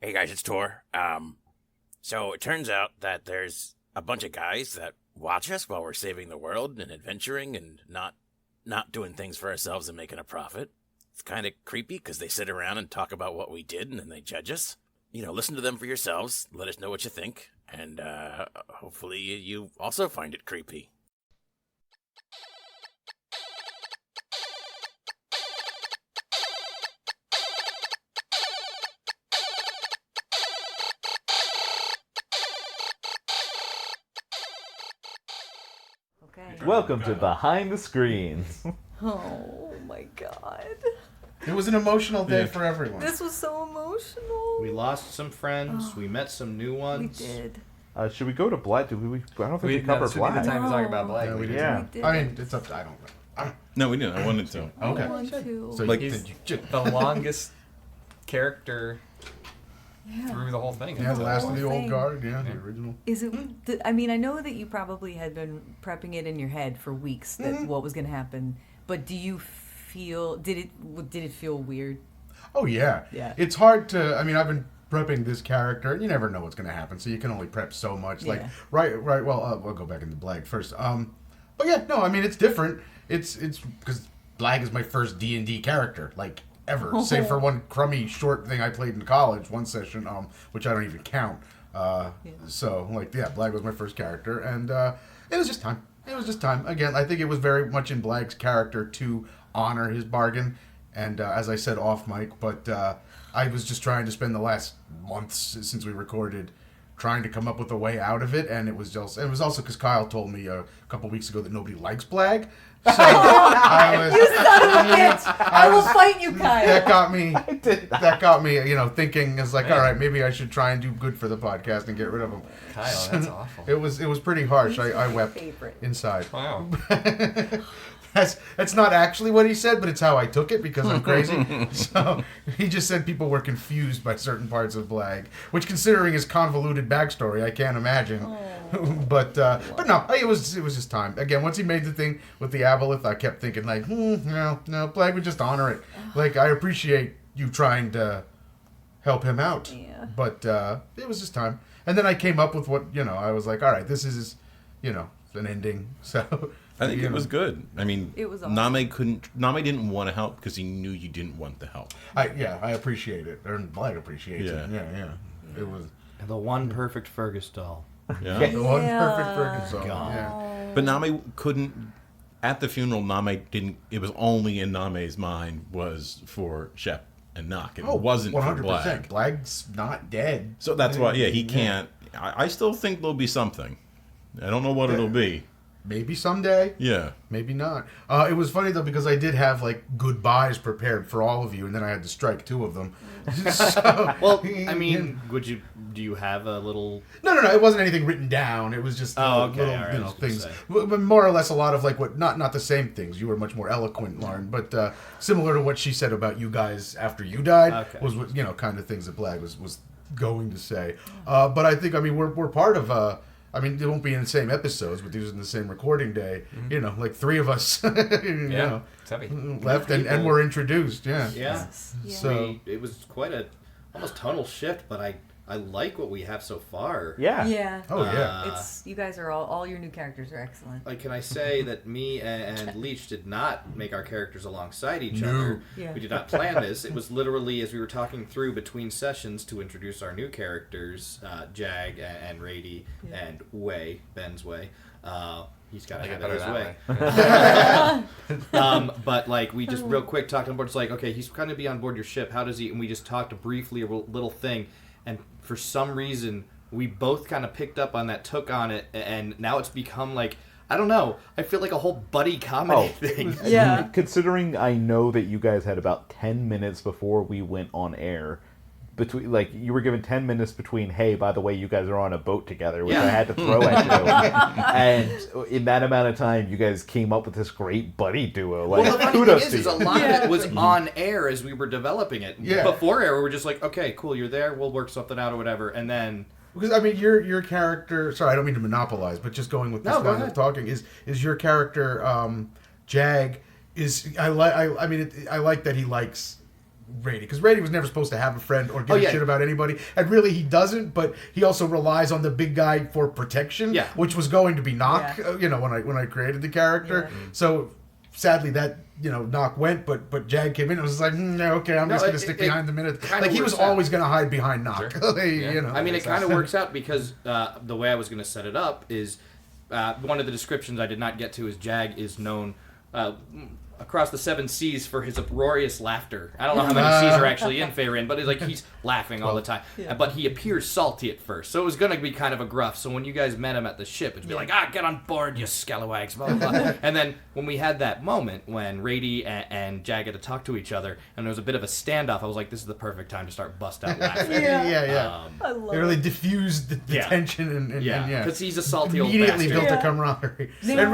Hey guys, it's Tor. So it turns out that there's a bunch of guys that watch us while we're saving the world and adventuring and not doing things for ourselves and making a profit. It's kind of creepy because they sit around and talk about what we did and then they judge us. Listen to them for yourselves. Let us know what you think, and hopefully you also find it creepy. Okay. Welcome to Behind the Screens. Oh my god. It was an emotional day for everyone. This was so emotional. We lost some friends. We met some new We ones. did. Should we go to Black? I don't think we covered This would be Black. the time to talk about Black. Yeah, we did. Yeah. We did. I mean, it's up to, I don't. No, we didn't. I wanted to. Okay. I want to. So Like- you, He's did you just, the longest character Yeah. through the whole thing. yeah, the last of the whole old thing. guard, yeah, the original. Is it? I mean, I know that you probably had been prepping it in your head for weeks that what was going to happen. But do you feel? Did it feel weird? Oh yeah. Yeah. It's hard to. I mean, I've been prepping this character. You never know what's going to happen, so you can only prep so much. Like Yeah. right. Well, we'll go back into Blag first. But yeah, no. I mean, it's different. It's because Blag is my first D&D character, like ever, save for one crummy short thing I played in college, one session, which I don't even count. So like, yeah, Blag was my first character, and it was just time. It was just time. Again, I think it was very much in Blag's character to honor his bargain. And as I said off mic, but I was just trying to spend the last months since we recorded trying to come up with a way out of it, and it was also because Kyle told me a couple weeks ago that nobody likes Blag. So I was, You son of a bitch! I will fight you, Kyle. that got me. That got me. Thinking it's like, all right, maybe I should try and do good for the podcast and get rid of him. Kyle, that's awful. It was pretty harsh. He's I my wept favorite. inside. Wow. That's not actually what he said, but it's how I took it because I'm crazy. So he just said people were confused by certain parts of Blag, which, considering his convoluted backstory, I can't imagine. But no, it was just time. Again, once he made the thing with the aboleth, I kept thinking like, no, Blag would just honor it. Like, I appreciate you trying to help him out. Yeah. But it was just time. And then I came up with what I was like, all right, this is an ending. So. I think it was good. I mean, It was awesome. Name didn't want to help because he knew you didn't want the help. I appreciate it. And Blag appreciates it. Yeah. It was The one perfect Fergus doll. Yeah. the one Yeah. perfect Ferguson. God. Yeah. But Name couldn't. At the funeral, Name didn't. It was only in Name's mind was for Shep and Nock. It wasn't for 100%. Blag. Blag's not dead. So that's why. Yeah, he can't. I still think there'll be something. I don't know what it'll be. Maybe someday. Yeah. Maybe not. It was funny though because I did have like goodbyes prepared for all of you, and then I had to strike 2 of them. So, Well, I mean, do you have a little... no. It wasn't anything written down. It was just Oh, okay, little all right, I was gonna things, say. but more or less a lot of like what not the same things. You were much more eloquent, Lauren, but similar to what she said about you guys after you died Okay. was what kind of things that Blag was going to say. But I think we're part of. I mean, they won't be in the same episodes, but these are in the same recording day. Like 3 of us, It's heavy. left and were introduced. Yeah. Yeah. Yeah. So It was quite a almost tonal shift, but I like what we have so far. Yeah. Yeah. Oh yeah. It's you guys are all your new characters are excellent. Like, can I say that me and Leech did not make our characters alongside each No. other? Yeah. We did not plan this. It was literally as we were talking through between sessions to introduce our new characters, Jag and Rady and Way, Ben's Way. He's got to have it his way. But like we just real quick talked on board. It's like, okay, he's going to be on board your ship. How does he? And we just talked briefly a little thing, and for some reason we both kind of picked up on that, took on it, and now it's become like, I don't know. I feel like a whole buddy comedy thing. Yeah. Considering I know that you guys had about 10 minutes before we went on air, between like you were given 10 minutes between, hey, by the way, you guys are on a boat together, which I had to throw at you. And in that amount of time, you guys came up with this great buddy duo. Like, Well, the funny kudos thing to is you. a lot of it was on air as we were developing it. Yeah. Before air, we were just like, okay, cool, you're there, we'll work something out or whatever, and then... Because I mean, your character. Sorry, I don't mean to monopolize, but just going with this No, go line of ahead. talking is your character Jag is I like. I mean, I like that he likes Rady, because Rady was never supposed to have a friend or give Oh, a yeah. shit about anybody, and really he doesn't. But he also relies on the big guy for protection, Yeah. which was going to be Nock. Yeah. When I created the character, Yeah. So sadly that Nock went, but Jag came in. It was like, no, okay, I'm just going to stick behind the minute. kinda Like he was works out. always going to hide behind Nock. Sure. I mean, it kind of works out because the way I was going to set it up is one of the descriptions I did not get to is Jag is known across the 7 seas for his uproarious laughter. I don't know how many seas are actually in Faerun, but it's like he's laughing all the time. Yeah. But he appears salty at first, so it was going to be kind of a gruff. So when you guys met him at the ship, it'd be like, get on board, you scalawags, blah, blah, blah. And then when we had that moment when Rady and Jag had to talk to each other, and there was a bit of a standoff, I was like, this is the perfect time to start bust out laughing. yeah. I love It really it. diffused the Yeah. tension and Because he's a salty old immediately bastard. built Yeah. a camaraderie. Now- And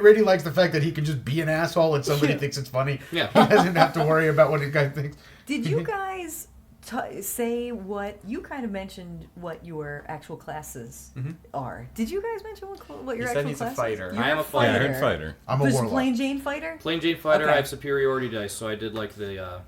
Rady likes the fact that he can just be an asshole and somebody thinks it's funny. Yeah. He doesn't have to worry about what the guy thinks. Did you guys say what you kind of mentioned what your actual classes are? Did you guys mention what your He said actual he's a classes? fighter. You're I am a fighter. Yeah, I heard fighter. I'm a Was warlock. plain Jane fighter? Plain Jane Fighter, Okay. I have superiority dice, so I did like the,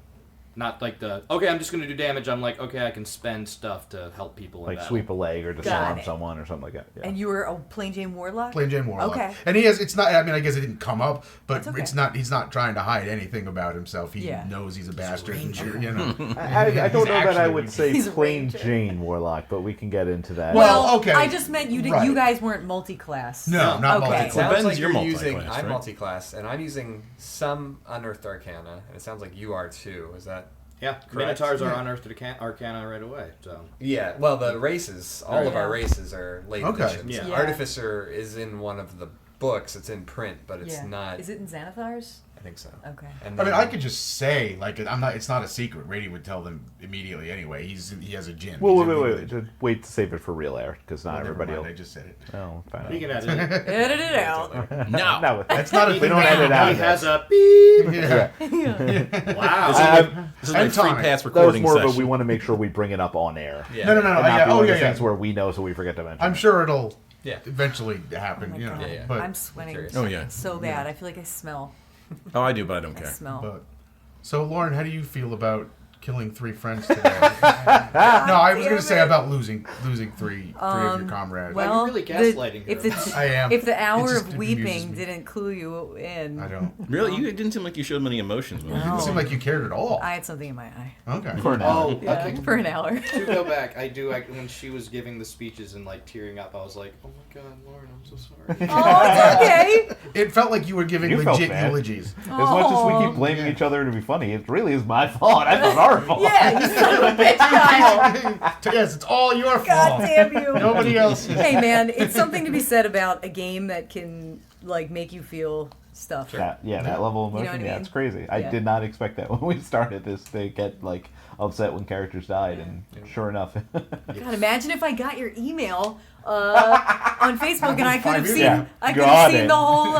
not like the, okay, I'm just going to do damage. I'm like, okay, I can spend stuff to help people in Like battle. sweep a leg or Got disarm it. someone or something like that. Yeah. And you were a plain Jane warlock? Plain Jane Warlock. Okay. And he has, it's not, I mean, I guess it didn't come up, but That's okay. it's not, he's not trying to hide anything about himself. He Yeah. knows he's a bastard. And, ranger. you know. I don't know that I actually would weak. say He's a plain ranger. Jane warlock, but we can get into that. Well, okay. I just meant you Right. you guys weren't multi-class. No, not Okay. multi-class. It sounds Ben's like your you're multi-class, using. I'm right? multi-class, and I'm using some unearthed arcana, and it sounds like you are too. Is that? Yeah, Correct. Minotaurs are Yeah. unearthed arcana right away, so. Yeah. Well, the races, all of Yeah. our races are late Okay. editions. Yeah. Yeah. Artificer is in one of the books. It's in print, but it's Yeah. not. Is it in Xanathar's? I think so. Okay. And I mean, then- I could just say, like, it's not a secret. Rady would tell them immediately anyway. He has a gin. Well, He's in wait, the wait, village. just wait to save it for real air, because not Well, never everybody mind, will. I just said it. Oh, fine. You can edit it. Edit it out. No, That's not a we thing. don't edit out. He of has this. a beep. Yeah. Wow. This is like And free tonic. pass That was recording more of a session. we want to make sure we bring it up on air. Yeah. No. And not Yeah. be Oh, one of yeah, the things yeah. where we know so we forget to mention. I'm sure it'll Yeah. eventually Oh happen. my You know. God. Yeah. But I'm sweating Curious. Oh, yeah. so bad. I feel like I smell. Oh, I do, but I don't I care. smell. But so, Lauren, how do you feel about killing 3 friends today? No, I was going to say about losing 3 of your comrades. Well, you're really gaslighting if her. the I am. if the It hour just of amuses weeping me. didn't clue you in, I don't. Really? You didn't seem like you showed many emotions. When No. you It did didn't seem like you cared at all. I had something in my eye. Okay. For now. Oh, Yeah, okay. for an hour. To go back, when she was giving the speeches and like tearing up, I was like, oh my god, Lauren, I'm so sorry. Oh, it's okay. It felt like you were giving You felt legit bad. eulogies. As much as we Oh. keep blaming each other to be funny, it really is my fault. I thought our fault. Yeah, you son of a bitch, Kyle. Yes, it's all your fault. God damn you. Nobody else. Hey man, it's something to be said about a game that can like make you feel stuff. That level of You know emotion, what I yeah, mean? it's crazy. I Yeah. did not expect that when we started this. They get like upset when characters died, and sure enough, God, imagine if I got your email on Facebook and I could have 5 years seen ago. I could Got have seen it. the whole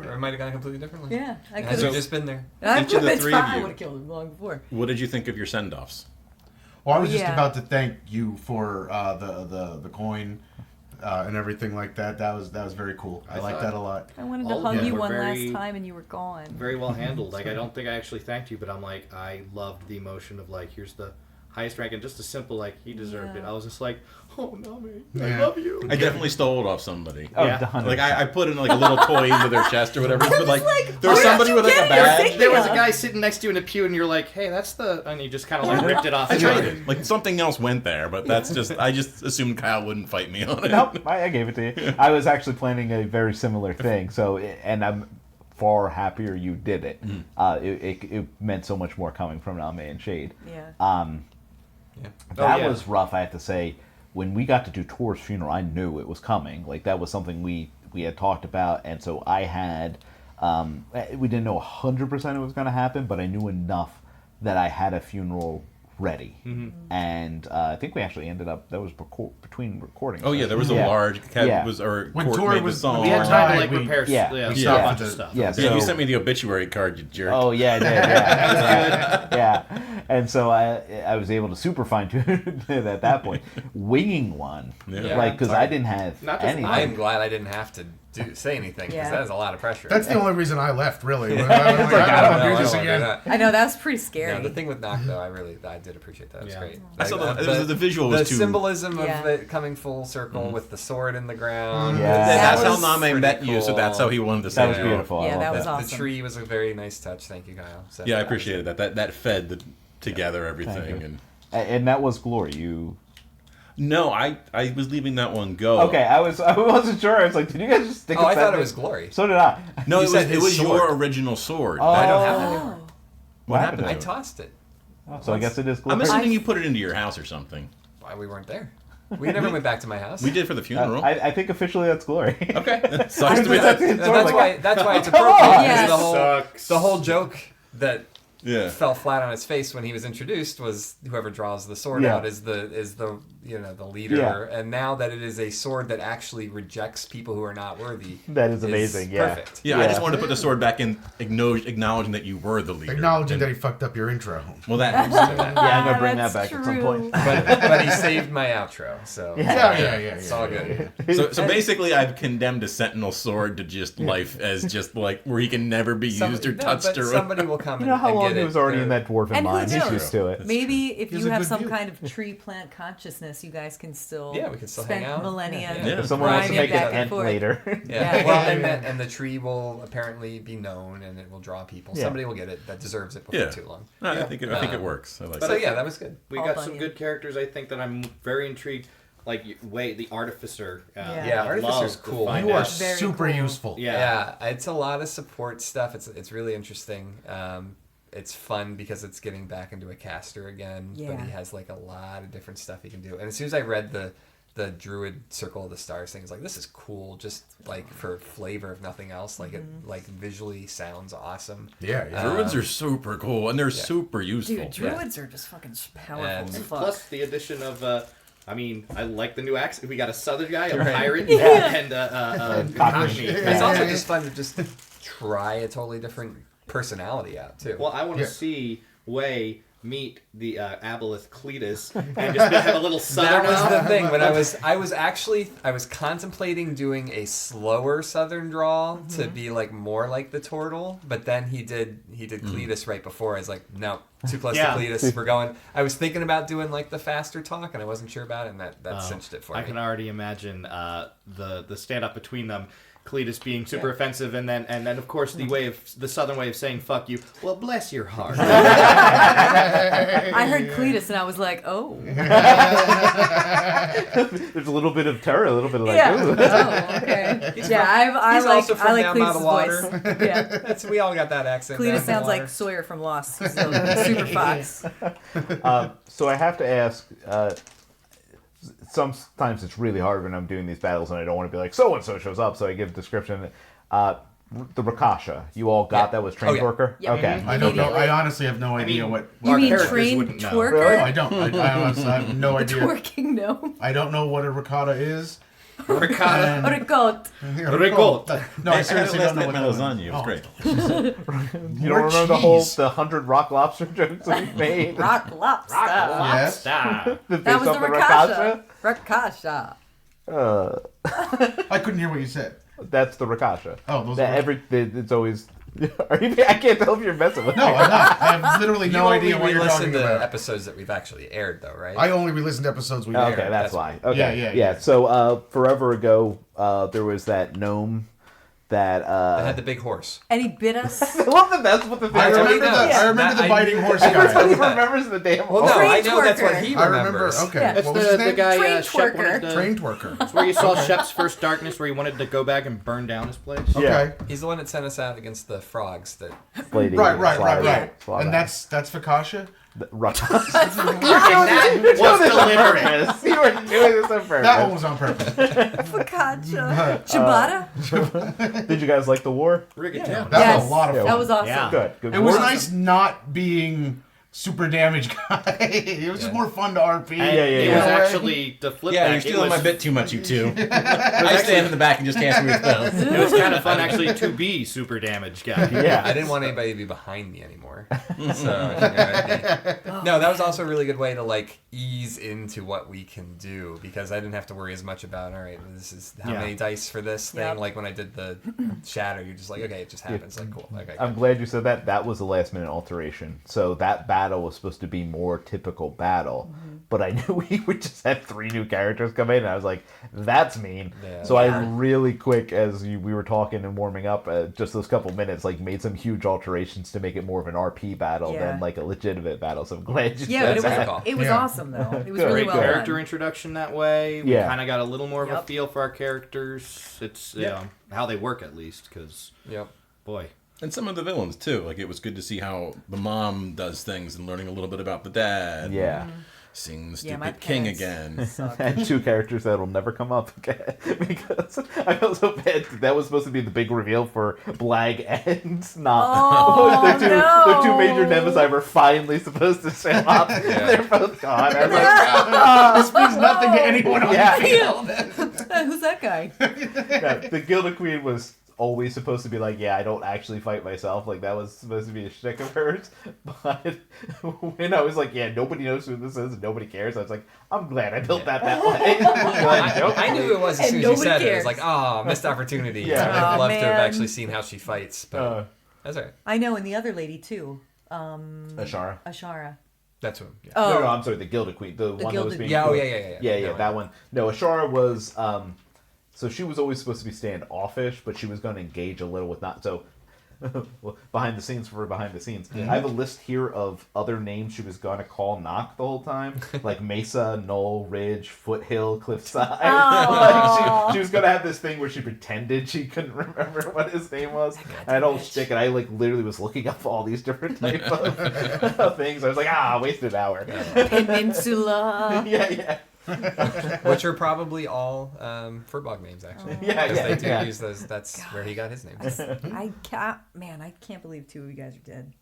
Or it might have gone completely differently. yeah, I And could I've have just been there. Each of the that's three fine. of I you. would have killed him long before. What did you think of your send-offs? Well, I was just Yeah. about to thank you for the coin and everything like that. That was very cool. I like thought- that a lot. I wanted All to of hug them you were one very- last time and you were gone. Very well handled. Like, I don't think I actually thanked you, but I'm like, I loved the emotion of like, here's the highest rank, and just a simple like, he deserved Yeah. it. I was just like, oh Nami, I Yeah. love you. I definitely stole it off somebody. oh, Yeah. 100%. Like I put in like a little toy into their chest or whatever. But like, there was where somebody did with you like a get your badge. thing? There was a Yeah. guy sitting next to you in a pew, and you're like, hey, that's the, and you just kind of like ripped it off. I and tried tried it. Like something else went there, but that's just I just assumed Kyle wouldn't fight me on it. Nope, I gave it to you. I was actually planning a very similar thing. So, and I'm far happier you did it. It meant so much more coming from Name and Shade. Yeah. Yeah. That yeah. was rough, I have to say. When we got to do Tor's funeral, I knew it was coming. Like, that was something we had talked about, and so I had... we didn't know 100% it was going to happen, but I knew enough that I had a funeral ready. And I think we actually ended up... That was between recordings. Oh yeah, there was a Yeah. large cat Yeah. was or When Court Tor made the was- song. We had Oh, time to right, like we- prepare yeah, yeah, yeah. a bunch of stuff. Yeah, Yeah, you so- sent me the obituary card, you jerk. Oh yeah, I did, yeah, yeah. And so I was able to super fine tune it at that point, winging one, Yeah. like because I didn't have Not just anything. I'm glad I didn't have to say anything because Yeah. that is a lot of pressure. That's the only reason I left, really. I don't do this again. I know, that was pretty scary. No, the thing with Knock, though, I did appreciate that. It was great. I saw the visual the was too. symbolism Yeah. of it coming full circle with the sword in the ground. Yeah. That's That how was Name met you, so cool. that's how he wanted to That say was it. beautiful. I Yeah, love that was The awesome. tree was a very nice touch. Thank you, Kyle. So Yeah, I that was appreciated that. That fed together everything. you. And And that was Glory. You. no, I was leaving that one go. Okay, I wasn't sure. I was like, did you guys just stick? Oh, a I thought sentence? it was Glory. So did I. No, You said it was his your sword. original sword. Oh. I don't have it anymore. What happened to I it? tossed it. So I guess it is Glory. I'm assuming you put it into your house or something. Why we weren't there? We never went back to my house. We did for the funeral. I think officially that's Glory. Okay, sucks to be that. That's why it's appropriate. Yes. Because the whole joke that Yeah. fell flat on his face when he was introduced was whoever draws the sword Yeah. out is the the leader. Yeah. And now that it is a sword that actually rejects people who are not worthy, That is amazing, yeah. perfect. Yeah, I Yeah. just wanted to put the sword back in, acknowledging that you were the leader. Acknowledging And- that he fucked up your intro. Well, that. Yeah, I'm gonna bring that That's back at some true. point. But he saved my outro, so Yeah. it's all good. So basically, I've condemned a Sentinel sword to just life as just like where he can never be used or touched but or. somebody will come You know how and long get he it. was already in They're- that dwarven And who mine. He's knows? used to it. Maybe if He's you a have good some view. kind of tree plant consciousness, you guys can still we can still spend hang out. millennia. Yeah. If someone wants to grinding make an back and ent forth. later. Yeah, Yeah. well, and the tree will apparently be known, and it will draw people. Yeah. Somebody will get it that deserves it before Yeah. too long. No, I think it works. I like So it. yeah, that was good. We All got some Bunyan. good characters. I think that I'm very intrigued. Like the Artificer. Yeah, I Artificer's love to cool. find You are out- Very super cool. useful. Yeah. It's a lot of support stuff. It's really interesting. It's fun because it's getting back into a caster again. Yeah. But he has like a lot of different stuff he can do. And as soon as I read the Druid Circle of the Stars thing, it's like, this is cool. Just like for flavor, if nothing else. Like it like visually sounds awesome. Yeah. Druids are super cool and they're super useful. Dude, druids are just fucking powerful And as fuck. Plus the addition of, I like the new accent. We got a Southern guy, a Right. pirate, Yeah. and Cockney. Cockney. It's also just fun to just try a totally different personality out too. Well, I want to Yeah. see Way meet the aboleth Cletus and just have a little southern. That was the thing. When I was contemplating doing a slower southern drawl to be like more like the turtle, but then he did Cletus right before. I was like, no, too close Yeah. to Cletus. We're going. I was thinking about doing like the faster talk, and I wasn't sure about it, and that cinched it for I me. can already imagine the stand up between them. Cletus being super offensive, and then of course the southern way of saying "fuck you." Well, bless your heart. I heard Cletus and I was like, oh. There's a little bit of terror, a little bit of like, Yeah. ooh. Oh, okay. Yeah, I he's also from like down by the Cletus' water. voice. Yeah. We all got that accent. down Cletus the sounds water. like Sawyer from Lost. So, Super Fox. So I have to ask, sometimes it's really hard when I'm doing these battles and I don't want to be like, so-and-so shows up, so I give a description. The Rakasha, you all got that was trained yeah. worker? Yeah. Okay. I don't know. I Immediately. honestly have no idea mean, what. You Our mean characters trained wouldn't know. twerker? No, I don't. I honestly have no idea. Twerking, no. I don't know what a ricotta is. Ricotta. Ricot. Ricotta. No, I seriously don't know that what that lasagna. It was Oh. great. You don't remember the whole 100 rock lobster jokes that we made? Rock lobster. Yes. Stop. That was the Rakasha. Rakasha. I couldn't hear what you said. That's the Rakasha. Oh, those That are. it's always. Are you, I can't tell if you're messing with No, me. I'm not. I have literally no you idea what you're re-listen talking to about. episodes that we've actually aired, though, right? I only re-listened to episodes we Okay, aired. that's why. Okay, Yeah. So forever ago, there was that gnome that. I had the big horse. And he bit us. I love that. That's what the thing. I Everybody remember knows. the. I remember the I biting knew- horse Everybody guy. remembers the damn. Well, no, horse. I know that's what Trained he I remember. remembers. Okay, Yeah. That's what was his the name? guy Trained Shep wanted twerker. to. Trained twerker. That's where you saw Shep's first darkness, where he wanted to go back and burn down his place. Yeah. Okay. He's the one that sent us out against the frogs. That Lady, Right. Yeah. And that's Fakasha. What's deliberate? You were doing this on purpose. That one was on purpose. Focaccia. Ciabatta. Did you guys like the war? Rigatone. That Yes. was a lot of fun. That was awesome. Yeah. Good. It was War- nice not being super damage guy. It was just more fun to RP. And it was actually the flip Yeah, back. you're stealing my bit too much, you two. I stand in the back and just cast weird spells. It was kind of fun actually to be super damage guy. Yeah. I didn't want anybody to be behind me anymore. So, no, that was also a really good way to like ease into what we can do because I didn't have to worry as much about, all right, this is how many dice for this thing. Yep. Like when I did the shatter, you're just like, okay, it just happens. Like, cool. Okay. I'm glad you said that. That was a last minute alteration. So that battle was supposed to be more typical battle. But I knew we would just have 3 new characters come in, and I was like, that's mean. Yeah. So I really quick, as we were talking and warming up, just those couple minutes, like made some huge alterations to make it more of an RP battle than like a legitimate battle. So I'm glad you Yeah, said but that. it was awesome though. It was Good. really Great well character done. introduction that way. We Yeah. kind of got a little more of a Yep. feel for our characters. It's you know, how they work at least, because Yep. boy. And some of the villains, too. Like, it was good to see how the mom does things and learning a little bit about the dad. Yeah. Seeing the Yeah, my stupid king parents again. sucked. And 2 characters that'll never come up again. Because I felt so bad. That was supposed to be the big reveal for Blag and Not. Oh, their 2 no. major nemesis were finally supposed to show up. They're both gone. I was like, This means nothing to anyone on Yeah. the field. Who's that guy? yeah, the Gilded Queen was always supposed to be like, yeah, I don't actually fight myself. Like, that was supposed to be a shtick of hers. But when I was like, yeah, nobody knows who this is and nobody cares, I was like, I'm glad I built that way. Like, nope. I knew it was as And soon as you nobody said it. It cares. was like, oh, missed opportunity. Yeah. I'd Aw, love to have man. actually seen how she fights, but that's all right. I know, and the other lady too. Ashara. Ashara. That's what. Yeah. Oh, No, I'm sorry, the Gilded Queen. The one that was Gilded- being Yeah, oh, killed. yeah. Yeah, No, that one. No, Ashara was, so she was always supposed to be standoffish, but she was going to engage a little with not, so, well, behind the scenes. I have a list here of other names she was going to call Nock the whole time, like Mesa, Knoll, Ridge, Foothill, Cliffside. Like she was going to have this thing where she pretended she couldn't remember what his name was. And that whole shtick, and I like literally was looking up all these different type of things. I was like, wasted an hour. Peninsula. Yeah. Which are probably all Furbolg names, actually. Yeah, Because they do yeah. use those. That's where he got his name. I can't believe 2 of you guys are dead.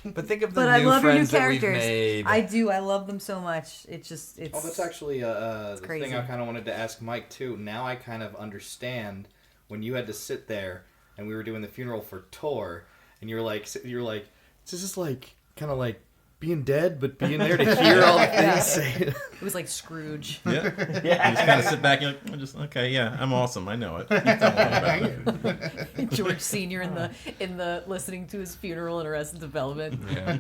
But think of the But I new love your new friends that we've characters. made. I do. I love them so much. It's Oh, that's actually the crazy. thing I kind of wanted to ask Mike too. Now I kind of understand when you had to sit there and we were doing the funeral for Tor, and you're like, this is like kind of like being dead, but being there to hear all the things said. It was like Scrooge. Yeah. You just kind of sit back and you're like, I'm just, okay, yeah, I'm awesome. I know it. You tell me about it. George Senior in the listening to his funeral in Arrested Development. Yeah.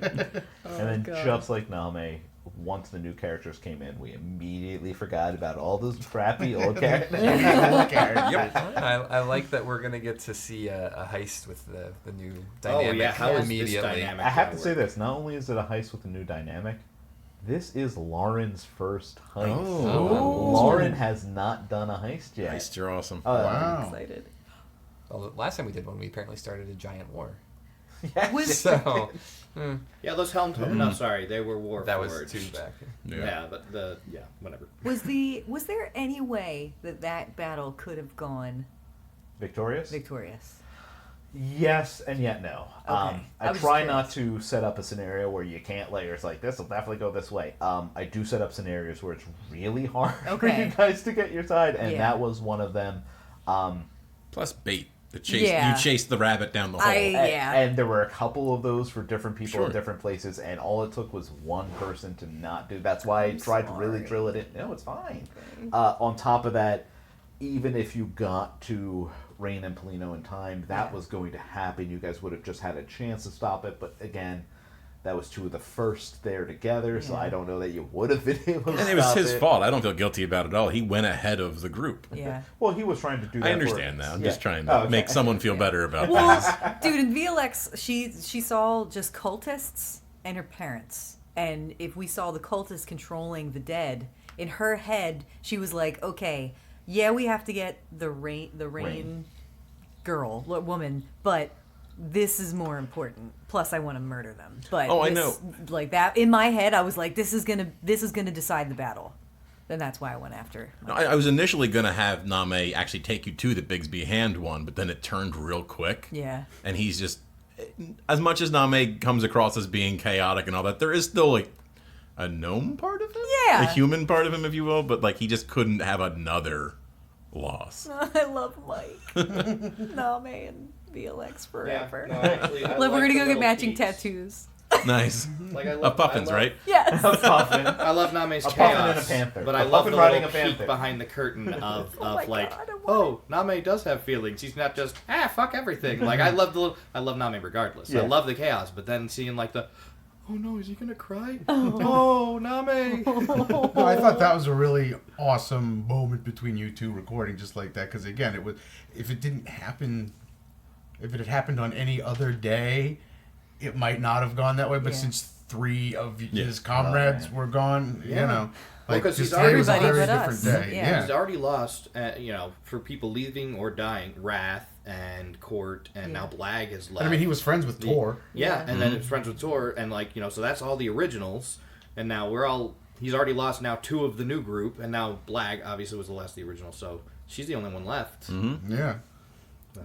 And then just like Name, once the new characters came in, we immediately forgot about all those crappy old characters. I like that we're gonna get to see a heist with the new dynamic Oh yeah, how is this immediately. dynamic? I have gonna to say work? this, not only is it a heist with a new dynamic, this is Lauren's first heist. Oh. Lauren has not done a heist yet. Heist, you're awesome. Wow. Excited. Well, the last time we did one, we apparently started a giant war. Was So Yeah, those helms. No, sorry, they were war. that was forged. 2 back. Yeah, but whatever. was there any way that battle could have gone Victorious? victorious? Yes, and yet no. Okay. I I was try just not to set up a scenario where you can't layers like this will definitely go this way. I do set up scenarios where it's really hard for Okay. you guys to get your side, and Yeah. that was one of them. Plus bait. The chase. Yeah. You chase the rabbit down the hole. Yeah. And there were a couple of those for different people in Sure. different places, and all it took was one person to not do. That's why I tried to really sorry. drill it in. No, it's fine. On top of that, even if you got to Rain and Polino in time, that was going to happen. You guys would have just had a chance to stop it, but again, that was 2 of the first there together, so I don't know that you would have been able to And it was stop his it. fault. I don't feel guilty about it at all. He went ahead of the group. Yeah. Well, he was trying to do that. I understand for, now. I'm yeah. just trying to Oh, okay. make someone feel better about Well, things. dude, in Violexx, she saw just cultists and her parents. And if we saw the cultists controlling the dead, in her head, she was like, okay, yeah, we have to get the rain girl, woman, but this is more important. Plus, I want to murder them. But Oh, I know. Like that in my head, I was like, this is gonna decide the battle. Then that's why I went after. No, I was initially going to have Name actually take you to the Bigsby Hand one, but then it turned real quick. Yeah. And he's just... as much as Name comes across as being chaotic and all that, there is still like a gnome part of him, Yeah. a human part of him, if you will. But like he just couldn't have another loss. I love Mike. Name and Violexx forever. Yeah, no, actually, I Look, we're like gonna the go get little matching piece. tattoos. Nice. Like I A love puffins, right? Yes. A puffin. I love Name's A puffin and a chaos, panther. but A I love puffin the riding little a panther. peek behind the curtain of Oh my like, God, I want oh, Name does have feelings. He's not just fuck everything. Like I love Name regardless. Yeah. I love the chaos, but then seeing like the, oh no, is he gonna cry? Oh, Name. No, I thought that was a really awesome moment between you two recording just like that. Because again, it was if it had happened on any other day, it might not have gone that way. But Yeah. since 3 of his Oh, comrades man. were gone, you Yeah. know, like 'cause just he's today was a Everybody very but different us. day. Yeah. He's already lost, for people leaving or dying, Wrath and Court, and Yeah. now Blag is left. But I mean, he was friends with Tor. Yeah, Yeah. and then it's friends with Tor, and so that's all the originals, and now he's already lost now 2 of the new group, and now Blag obviously was the last of the original, so she's the only one left. Yeah. So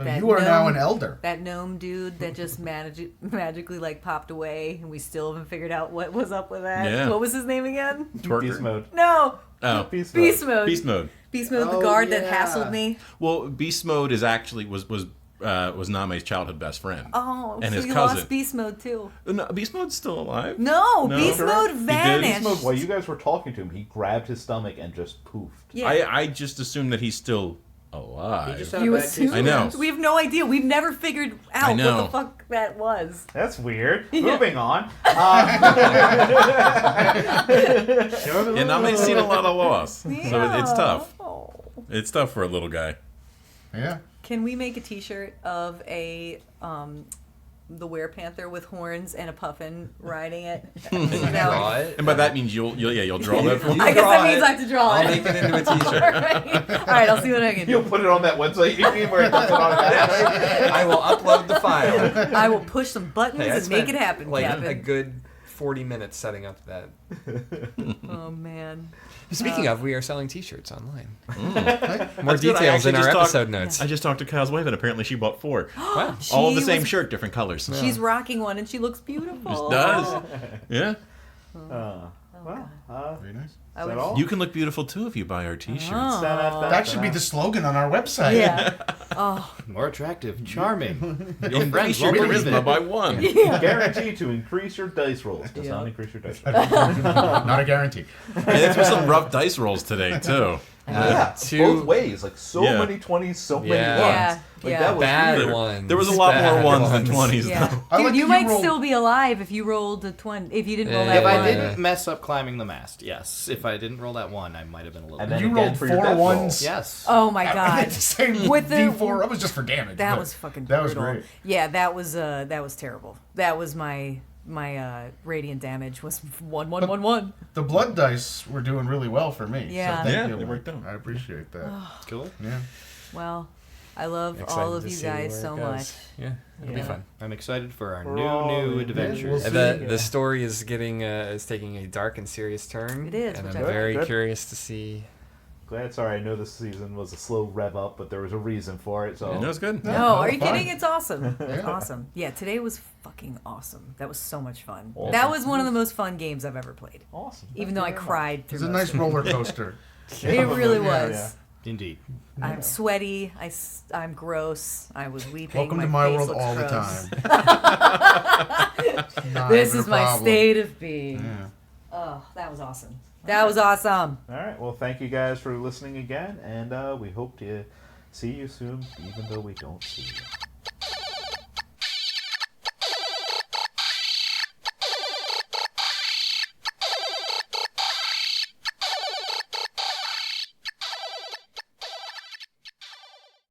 That you are now gnome- an elder. That gnome dude that just magically like popped away, and we still haven't figured out what was up with that. Yeah. What was his name again? Twerker. Beast mode. No, Oh, Beast Beast mode. Mode. beast mode. Beast Mode, the Oh, guard that yeah. hassled me. Well, beast mode is actually was Name's childhood best friend. Oh, and so his you cousin. lost Beast Mode too. No, beast mode's still alive. No, No? Beast Sure. Mode He did? vanished. Beast mode, while you guys were talking to him, he grabbed his stomach and just poofed. Yeah. I just assumed that he's still alive. He just had a You bad assume? taste. I know. We have no idea. We've never figured out I know. what the fuck that was. That's weird. Moving on. Yeah, Name's seen a lot of loss, so it's tough. Oh. It's tough for a little guy. Yeah. Can we make a T-shirt of the werepanther with horns and a puffin riding it? Draw it. And by that means you'll draw that for me. I guess Draw that means it. I have to draw I'll it. make it into a T-shirt. All right, I'll see what I can You'll do. put it on that website you mean where it puts it on that. I will upload the file. I will push some buttons Hey, I and make spent, it happen, like Gavin. a good 40 minutes setting up that. Oh man. Speaking of, we are selling T-shirts online. More That's good. I details actually in our just talked- episode notes. I just talked to Kyle's wife, and apparently she bought 4. Wow. All the She same was- shirt, different colors. She's rocking one and she looks beautiful. Just does. Yeah. Very nice. I Is that would- all? You can look beautiful too if you buy our T-shirts. That should be the slogan on our website. Yeah. Oh, More attractive, charming. Your Increase friends your won't believe charisma it. by 1. Guaranteed to increase your dice rolls. Does Yeah. not increase your dice rolls. Not a guarantee. And it's with some rough dice rolls today too. Yeah, two- both ways. Like so Yeah. many 20s, so many Yeah. ones. Yeah, Like yeah. that was Bad weird. ones. There was a lot more Bad 1s than ones. 20s yeah. though. I Dude, like you that might rolled- still be alive if you rolled a 20. If you didn't roll Yeah. that If I one. didn't mess up climbing the mast, yes. If I didn't roll that 1, I might have been a little And bit. then You again rolled for your 4 death ones. Yes. Oh my And god. it's the same With the- D4. That was just for damage. That but was fucking That was brutal. great. Yeah, that was terrible. That was my radiant damage was 1. The blood dice were doing really well for me. Yeah. So thank Yeah, you. they worked out. I appreciate that. Cool. Yeah. Well, I love Excited all of to you see guys where so it goes. much. Yeah, it'll be Yeah. fun. I'm excited for our all new the adventures. We'll The see. the story is getting is taking a dark and serious turn. It is, and which I'm I very like. curious to see. Glad. Sorry, I know this season was a slow rev up, but there was a reason for it. So And it was good. No, No, are you fine. kidding? It's awesome. It's Yeah. awesome. Yeah, today was fucking awesome. That was so much fun. Awesome. That was one of the most fun games I've ever played. awesome. Even Thank though you I very much. cried through It's a most nice of it. roller coaster. It really Yeah, was. Indeed. I'm sweaty. I'm gross. I was weeping. Welcome to my face world looks all gross. the time. Not This even is a my problem. state of being. Yeah. Oh, that was awesome. That was awesome. All right. Well, thank you guys for listening again, and we hope to see you soon, even though we don't see you.